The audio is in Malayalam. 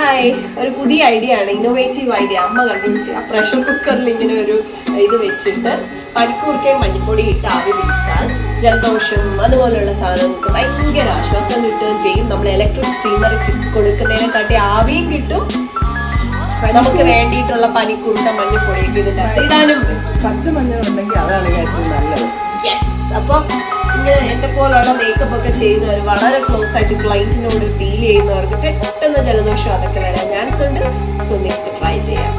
ഹായ്, ഒരു പുതിയ ഐഡിയ ആണ്, ഇന്നോവേറ്റീവ് ഐഡിയ. അമ്മ കണ്ടുപിടിച്ച് ആ പ്രഷർ കുക്കറിൽ ഇങ്ങനെ ഒരു ഇത് വെച്ചിട്ട് പനിക്കൂർക്കയും മഞ്ഞപ്പൊടി ഇട്ട് ആവി പിടിച്ചാൽ ജലദോഷം അതുപോലെയുള്ള സാധനങ്ങൾക്ക് ഭയങ്കര ആശ്വാസം കിട്ടുകയും ചെയ്യും. നമ്മൾ ഇലക്ട്രിക് സ്റ്റീമർ കൊടുക്കുന്നതിനെക്കാട്ടി ആവിയും കിട്ടും. നമുക്ക് വേണ്ടിയിട്ടുള്ള പനിക്കൂർക്ക മഞ്ഞപ്പൊടിയൊക്കെ ഇതിനകത്ത് ഇടാനും പച്ചമഞ്ഞളുണ്ടെങ്കിൽ അതാണ് ഏറ്റവും നല്ലത്. യെസ്. അപ്പം ഇങ്ങനെ എന്നെ പോലുള്ള മേക്കപ്പ് ഒക്കെ ചെയ്യുന്നവർ, വളരെ ക്ലോസ് ആയിട്ട് ക്ലൈന്റിനോട് ഡീൽ ചെയ്യുന്നവർക്ക് പെട്ടെന്ന് ജലദോഷം അതൊക്കെ വരാൻ ചാൻസ് ഉണ്ട്. സോ നിങ്ങൾക്ക് ട്രൈ ചെയ്യാം.